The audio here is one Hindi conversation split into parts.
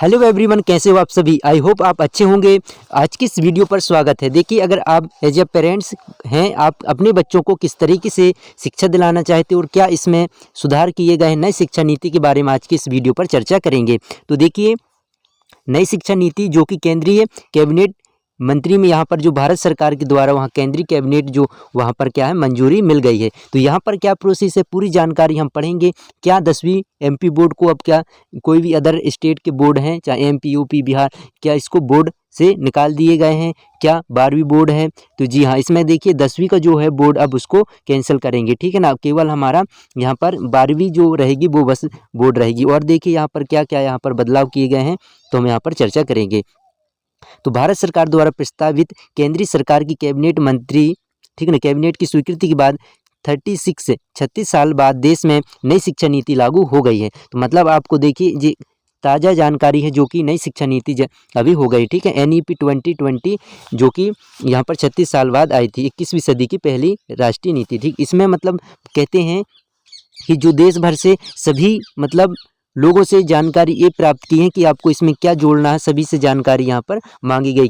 हेलो एवरीवन, कैसे हो आप सभी। आई होप आप अच्छे होंगे। आज की इस वीडियो पर स्वागत है। देखिए, अगर आप एज ए पेरेंट्स हैं, आप अपने बच्चों को किस तरीके से शिक्षा दिलाना चाहते हो और क्या इसमें सुधार किए गए हैं नई शिक्षा नीति के बारे में आज की इस वीडियो पर चर्चा करेंगे। तो देखिए, नई शिक्षा नीति जो कि केंद्रीय कैबिनेट मंत्री में यहाँ पर जो भारत सरकार के द्वारा वहाँ केंद्रीय कैबिनेट जो वहाँ पर क्या है मंजूरी मिल गई है। तो यहाँ पर क्या प्रोसेस है, पूरी जानकारी हम पढ़ेंगे। क्या 10वीं एमपी बोर्ड को अब क्या कोई भी अदर स्टेट के बोर्ड हैं, चाहे एमपी यूपी बिहार, क्या इसको बोर्ड से निकाल दिए गए हैं? क्या 12वीं बोर्ड है? तो जी हाँ, इसमें देखिए 10वीं का जो है बोर्ड अब उसको कैंसिल करेंगे, ठीक है ना। केवल हमारा यहाँ पर 12वीं जो रहेगी वो बस बोर्ड रहेगी। और देखिए यहाँ पर क्या क्या यहाँ पर बदलाव किए गए हैं, तो हम यहाँ पर चर्चा करेंगे। तो भारत सरकार द्वारा प्रस्तावित केंद्रीय सरकार की कैबिनेट मंत्री, ठीक है ना, कैबिनेट की स्वीकृति के बाद 36 साल बाद देश में नई शिक्षा नीति लागू हो गई है। तो मतलब आपको देखिए जी ताज़ा जानकारी है जो कि नई शिक्षा नीति अभी हो गई, ठीक है। NEP 2020 जो कि यहाँ पर 36 साल बाद आई थी, 21वीं सदी की पहली राष्ट्रीय नीति थी। इसमें मतलब कहते हैं कि जो देश भर से सभी मतलब लोगों से जानकारी ये प्राप्त की है कि आपको इसमें क्या जोड़ना है, सभी से जानकारी यहाँ पर मांगी गई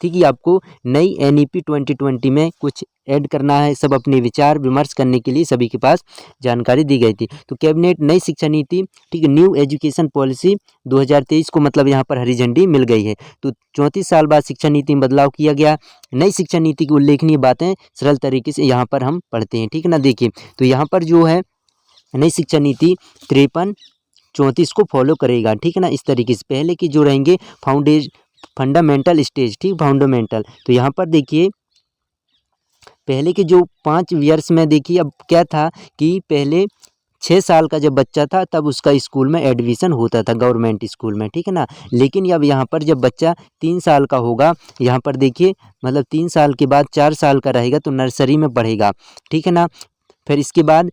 थी कि आपको नई NEP 2020 में कुछ ऐड करना है। सब अपने विचार विमर्श करने के लिए सभी के पास जानकारी दी गई थी। तो कैबिनेट नई शिक्षा नीति, ठीक है, न्यू एजुकेशन पॉलिसी 2023 को मतलब यहाँ पर हरी झंडी मिल गई है। तो 34 साल बाद शिक्षा नीति में बदलाव किया गया। नई शिक्षा नीति की उल्लेखनीय बातें सरल तरीके से यहाँ पर हम पढ़ते हैं, ठीक है ना। देखिए, तो यहाँ पर जो है नई शिक्षा नीति 53-34 को फॉलो करेगा, ठीक है ना। इस तरीके से पहले की जो रहेंगे फंडामेंटल स्टेज, ठीक, फंडामेंटल। तो यहाँ पर देखिए पहले के जो 5 ईयर्स में देखिए अब क्या था कि पहले 6 साल का जब बच्चा था तब उसका स्कूल में एडमिशन होता था, गवर्नमेंट स्कूल में, ठीक है ना। लेकिन अब यहाँ पर जब बच्चा 3 साल का होगा, यहाँ पर देखिए मतलब 3 साल के बाद 4 साल का रहेगा तो नर्सरी में पढ़ेगा, ठीक है ना। फिर इसके बाद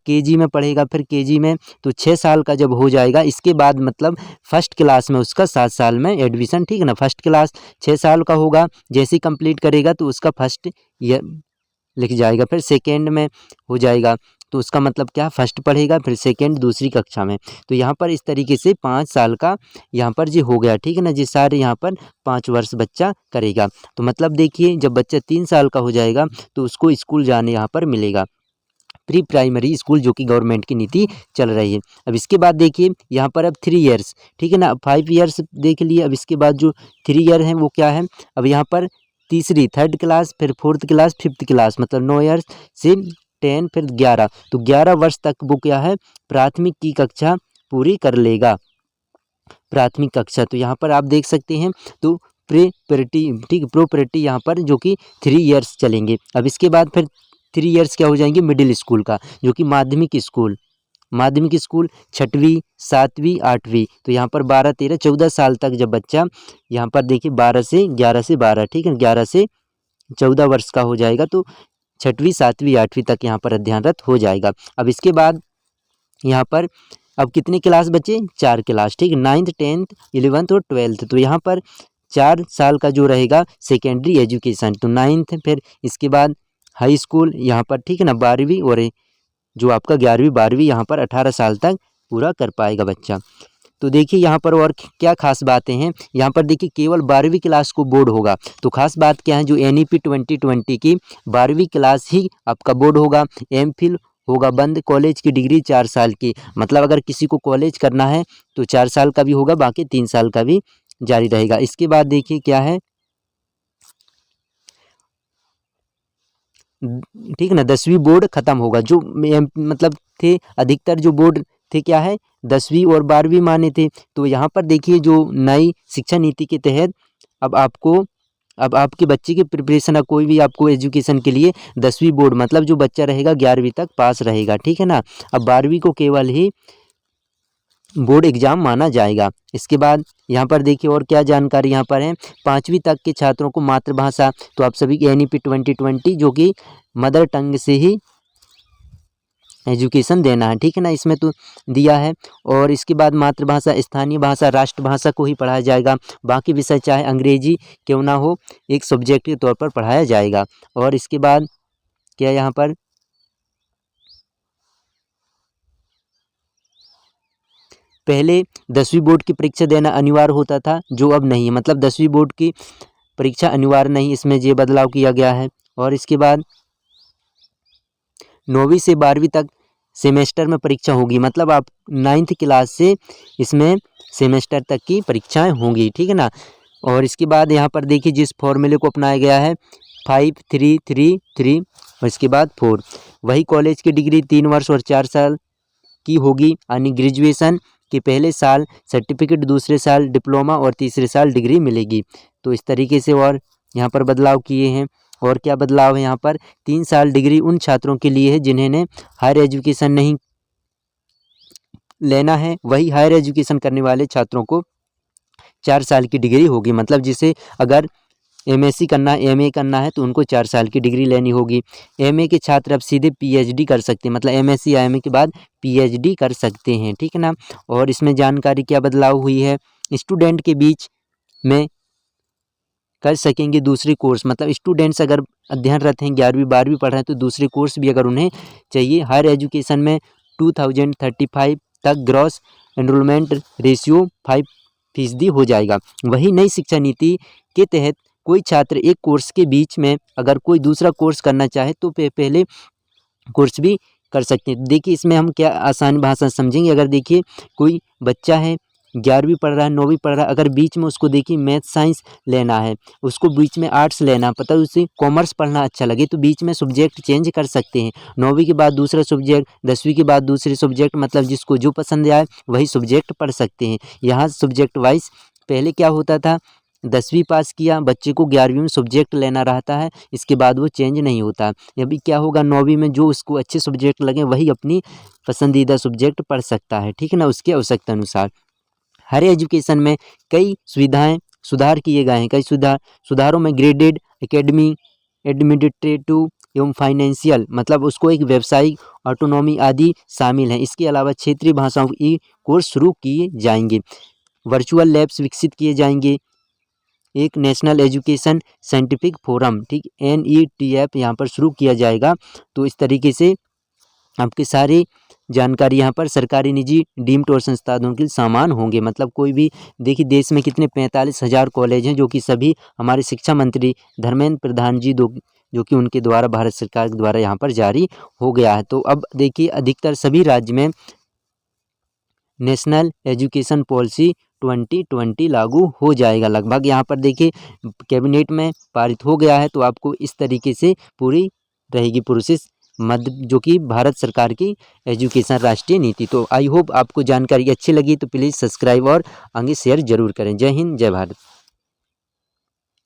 KG में पढ़ेगा, फिर KG में तो 6 साल का जब हो जाएगा, इसके बाद मतलब फर्स्ट क्लास में उसका 7 साल में एडमिशन, ठीक है ना। फर्स्ट क्लास 6 साल का होगा, जैसे ही कंप्लीट करेगा तो उसका फर्स्ट ईयर लिख जाएगा, फिर सेकेंड में हो जाएगा तो उसका मतलब क्या, फर्स्ट पढ़ेगा, फिर सेकेंड दूसरी कक्षा में। तो यहाँ पर इस तरीके से 5 साल का यहाँ पर जी हो गया, ठीक है ना। जी सारे यहाँ पर 5 वर्ष बच्चा करेगा। तो मतलब देखिए जब बच्चा 3 साल का हो जाएगा तो उसको स्कूल जाने यहाँ पर मिलेगा, प्री प्राइमरी स्कूल, जो कि गवर्नमेंट की नीति चल रही है। अब इसके बाद देखिए यहाँ पर अब 3 ईयर्स, ठीक है ना, 5 ईयर्स देख लिए। अब इसके बाद जो 3 ईयर हैं वो क्या है, अब यहाँ पर तीसरी थर्ड क्लास, फिर फोर्थ क्लास, फिफ्थ क्लास, मतलब 9 ईयर्स से 10, फिर 11, तो 11 वर्ष तक वो क्या है प्राथमिक की कक्षा पूरी कर लेगा, प्राथमिक कक्षा। तो यहाँ पर आप देख सकते हैं तो प्रोपेरिटी, ठीक, प्रोपेरिटी यहाँ पर जो कि 3 ईयर्स चलेंगे। अब इसके बाद फिर 3 ईयर्स क्या हो जाएंगे मिडिल स्कूल का, जो कि माध्यमिक स्कूल 6वीं 7वीं 8वीं। तो यहाँ पर 12 13 14 साल तक जब बच्चा यहाँ पर देखिए 11 से 12, ठीक है, 11 से 14 वर्ष का हो जाएगा तो 6वीं 7वीं 8वीं तक यहाँ पर अध्ययनरत हो जाएगा। अब इसके बाद यहाँ पर अब कितनी क्लास बचे, 4 क्लास, ठीक, 9th 10th 11th और 12th। तो यहाँ पर 4 साल का जो रहेगा सेकेंडरी एजुकेशन, तो 9th, फिर इसके बाद हाई स्कूल यहाँ पर, ठीक है ना, 12वीं, और जो आपका 11वीं 12वीं यहाँ पर 18 साल तक पूरा कर पाएगा बच्चा। तो देखिए यहाँ पर और क्या खास बातें हैं, यहाँ पर देखिए केवल 12वीं क्लास को बोर्ड होगा। तो खास बात क्या है, जो NEP 2020 की 12वीं क्लास ही आपका बोर्ड होगा। MPhil होगा बंद, कॉलेज की डिग्री 4 साल की, मतलब अगर किसी को कॉलेज करना है तो 4 साल का भी होगा, बाकी 3 साल का भी जारी रहेगा। इसके बाद देखिए क्या है, ठीक है ना, 10वीं बोर्ड खत्म होगा। जो मतलब थे अधिकतर जो बोर्ड थे क्या है 10वीं और 12वीं माने थे। तो यहाँ पर देखिए जो नई शिक्षा नीति के तहत अब आपके बच्चे की प्रिपरेशन है, कोई भी आपको एजुकेशन के लिए 10वीं बोर्ड, मतलब जो बच्चा रहेगा 11वीं तक पास रहेगा, ठीक है ना। अब 12वीं को केवल ही बोर्ड एग्जाम माना जाएगा। इसके बाद यहाँ पर देखिए और क्या जानकारी यहाँ पर है, 5वीं तक के छात्रों को मातृभाषा, तो आप सभी की NEP 2020 जो कि मदर टंग से ही एजुकेशन देना है, ठीक है ना, इसमें तो दिया है। और इसके बाद मातृभाषा, स्थानीय भाषा, राष्ट्रभाषा को ही पढ़ाया जाएगा। बाकी विषय चाहे अंग्रेजी क्यों ना हो, एक सब्जेक्ट के तौर पर पढ़ाया जाएगा। और इसके बाद क्या यहाँ पर पहले 10वीं बोर्ड की परीक्षा देना अनिवार्य होता था, जो अब नहीं है। मतलब 10वीं बोर्ड की परीक्षा अनिवार्य नहीं, इसमें ये बदलाव किया गया है। और इसके बाद 9वीं से 12वीं तक सेमेस्टर में परीक्षा होगी, मतलब आप 9th क्लास से इसमें सेमेस्टर तक की परीक्षाएं होंगी, ठीक है ना। और इसके बाद यहाँ पर देखिए जिस फॉर्मूले को अपनाया गया है 5-3-3-3 और इसके बाद 4, वही कॉलेज की डिग्री 3 वर्ष और 4 साल की होगी, यानी ग्रेजुएशन के पहले साल सर्टिफिकेट, दूसरे साल डिप्लोमा और तीसरे साल डिग्री मिलेगी। तो इस तरीके से और यहाँ पर बदलाव किए हैं। और क्या बदलाव है यहाँ पर, 3 साल डिग्री उन छात्रों के लिए है जिन्हें हायर एजुकेशन नहीं लेना है, वही हायर एजुकेशन करने वाले छात्रों को 4 साल की डिग्री होगी। मतलब जिसे अगर एमएससी करना है, एमए करना है, तो उनको 4 साल की डिग्री लेनी होगी। एमए के छात्र अब सीधे पीएचडी कर सकते हैं, मतलब एमएससी या एमए के बाद पीएचडी कर सकते हैं, ठीक है ना। और इसमें जानकारी क्या बदलाव हुई है, स्टूडेंट के बीच में कर सकेंगे दूसरे कोर्स, मतलब स्टूडेंट्स अगर अध्ययनरत हैं, 11वीं 12वीं पढ़ रहे हैं, तो दूसरे कोर्स भी अगर उन्हें चाहिए, हायर एजुकेशन में 2035 तक ग्रॉस एनरोलमेंट रेशियो 5% हो जाएगा। वही नई शिक्षा नीति के तहत कोई छात्र एक कोर्स के बीच में अगर कोई दूसरा कोर्स करना चाहे तो पहले कोर्स भी कर सकते हैं। देखिए इसमें हम क्या आसान भाषा समझेंगे, अगर देखिए कोई बच्चा है 11वीं पढ़ रहा है, 9वीं पढ़ रहा है, अगर बीच में उसको देखिए मैथ साइंस लेना है, उसको बीच में आर्ट्स लेना है, पता है उसे कॉमर्स पढ़ना अच्छा लगे, तो बीच में सब्जेक्ट चेंज कर सकते हैं। 9वीं के बाद दूसरा सब्जेक्ट, 10वीं के बाद दूसरे सब्जेक्ट, मतलब जिसको जो पसंद आए वही सब्जेक्ट पढ़ सकते हैं। यहाँ सब्जेक्ट वाइज पहले क्या होता था, 10वीं पास किया बच्चे को 11वीं में सब्जेक्ट लेना रहता है, इसके बाद वो चेंज नहीं होता। अभी क्या होगा, 9वीं में जो उसको अच्छे सब्जेक्ट लगे वही अपनी पसंदीदा सब्जेक्ट पढ़ सकता है, ठीक है ना, उसकी आवश्यकता अनुसार। हायर एजुकेशन में कई सुधार किए गए हैं। कई सुधारों में ग्रेडेड एकेडमी, एडमिनिस्ट्रेटिव एवं फाइनेंशियल, मतलब उसको एक व्यावसायिक ऑटोनॉमी आदि शामिल हैं। इसके अलावा क्षेत्रीय भाषाओं की कोर्स शुरू किए जाएंगे, वर्चुअल लैब्स विकसित किए जाएंगे, एक नेशनल एजुकेशन साइंटिफिक फोरम, ठीक, NETF यहाँ पर शुरू किया जाएगा। तो इस तरीके से आपकी सारी जानकारी यहाँ पर सरकारी, निजी, डीम्ड और संस्थानों के समान होंगे। मतलब कोई भी देखिए देश में कितने 45,000 कॉलेज हैं, जो कि सभी हमारे शिक्षा मंत्री धर्मेंद्र प्रधान जी जो कि उनके द्वारा भारत सरकार के द्वारा यहाँ पर जारी हो गया है। तो अब देखिए अधिकतर सभी राज्य में नेशनल एजुकेशन पॉलिसी 2020 लागू हो जाएगा लगभग। यहाँ पर देखिए कैबिनेट में पारित हो गया है, तो आपको इस तरीके से पूरी रहेगी प्रोसेस मध्य जो कि भारत सरकार की एजुकेशन राष्ट्रीय नीति। तो आई होप आपको जानकारी अच्छी लगी, तो प्लीज़ सब्सक्राइब और आगे शेयर जरूर करें। जय हिंद, जय भारत।